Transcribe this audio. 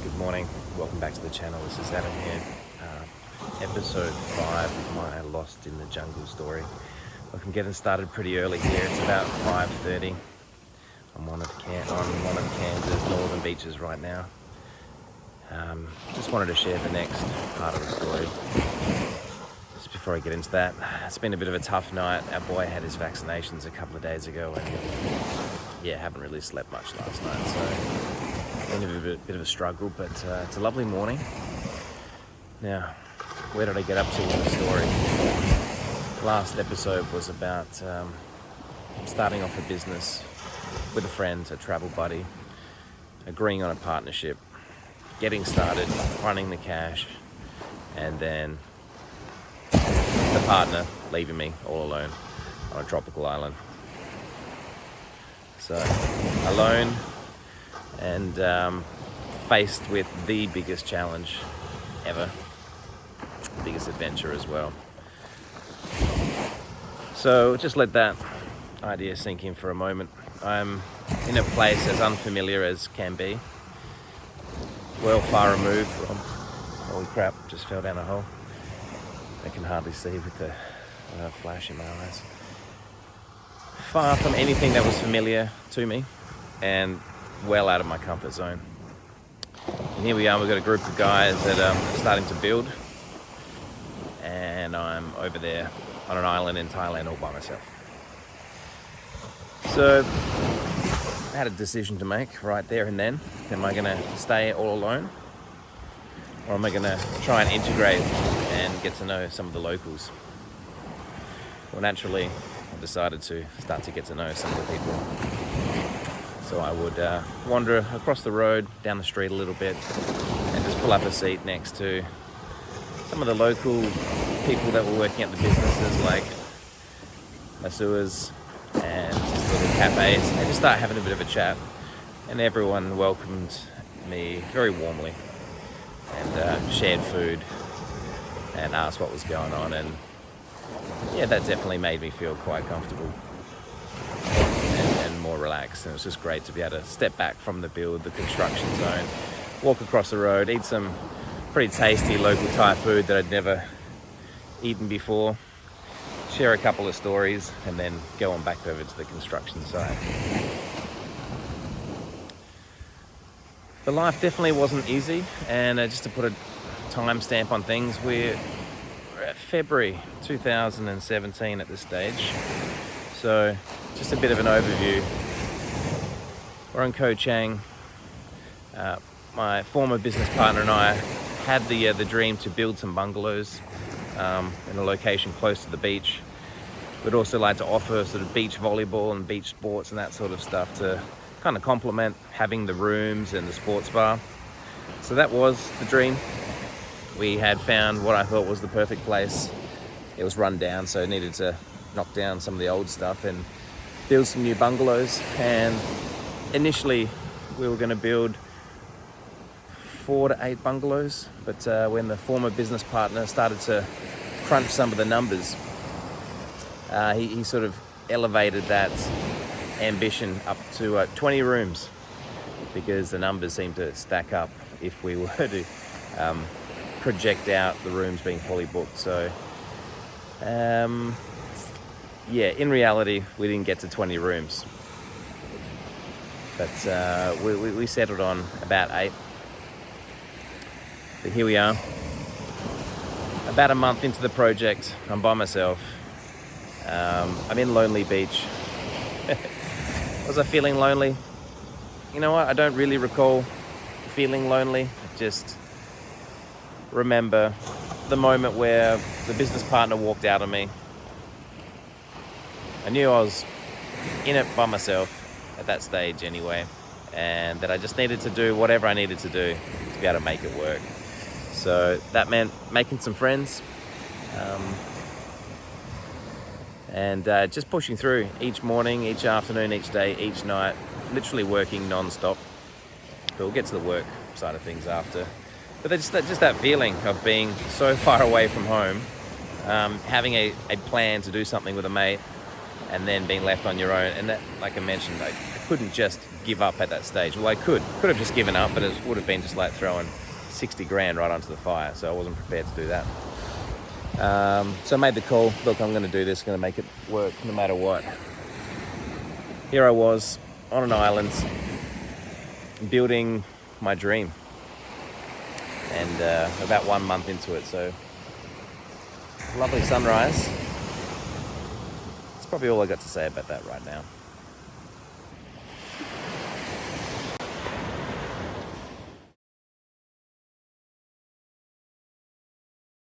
Good morning, welcome back to the channel. This is Adam here, episode 5 of my Lost in the Jungle story. Look, I'm getting started pretty early here. It's about 5:30 on one of Kansas northern beaches right now. Just wanted to share the next part of the story. Just before I get into that, it's been a bit of a tough night. Our boy had his vaccinations a couple of days ago and haven't really slept much last night, so been a bit of a struggle, but it's a lovely morning. Now, where did I get up to in the story? Last episode was about starting off a business with a friend, a travel buddy, agreeing on a partnership, getting started, finding the cash, and then the partner leaving me all alone on a tropical island. So, alone and faced with the biggest challenge ever, biggest adventure as well. So just let that idea sink in for a moment. I'm in a place as unfamiliar as can be, well far removed from, holy crap, just fell down a hole. I can hardly see with the flash in my eyes. Far from anything that was familiar to me and well out of my comfort zone. And here we are, we've got a group of guys that are starting to build, and I'm over there on an island in Thailand all by myself. So I had a decision to make right there and then. Am I going to stay all alone, or am I going to try and integrate and get to know some of the locals? Well, naturally, I decided to start to get to know some of the people. So I would wander across the road, down the street a little bit, and just pull up a seat next to some of the local people that were working at the businesses, like masseurs and just little cafes, and just start having a bit of a chat. And everyone welcomed me very warmly and shared food and asked what was going on, and that definitely made me feel quite comfortable and more relaxed. And it was just great to be able to step back from the build, the construction zone, walk across the road, eat some pretty tasty local Thai food that I'd never eaten before, share a couple of stories, and then go on back over to the construction site. The life definitely wasn't easy, and just to put a timestamp on things, we're at February 2017 at this stage. So just a bit of an overview. We're on Koh Chang. My former business partner and I had the dream to build some bungalows in a location close to the beach. We'd also like to offer sort of beach volleyball and beach sports and that sort of stuff to kind of complement having the rooms and the sports bar. So that was the dream. We had found what I thought was the perfect place. It was run down, so it needed to knock down some of the old stuff and build some new bungalows. And initially we were going to build 4 to 8 bungalows, but when the former business partner started to crunch some of the numbers, he sort of elevated that ambition up to 20 rooms, because the numbers seemed to stack up if we were to project out the rooms being fully booked. So in reality we didn't get to 20 rooms, but we settled on about 8. But here we are, about a month into the project. I'm by myself. I'm in Lonely Beach. Was I feeling lonely? You know what? I don't really recall feeling lonely. I just remember the moment where the business partner walked out on me. I knew I was in it by myself at that stage anyway, and that I just needed to do whatever I needed to do to be able to make it work. So that meant making some friends, and just pushing through each morning, each afternoon, each day, each night, literally working non-stop. But we'll get to the work side of things after. But just that feeling of being so far away from home, having a plan to do something with a mate, and then being left on your own. And that, like I mentioned, I couldn't just give up at that stage. Well, I could have just given up, but it would have been just like throwing 60 grand right onto the fire. So I wasn't prepared to do that. So I made the call. Look, I'm going to do this. Going to make it work no matter what. Here I was on an island, building my dream, and about 1 month into it. So lovely sunrise. That's probably all I got to say about that right now.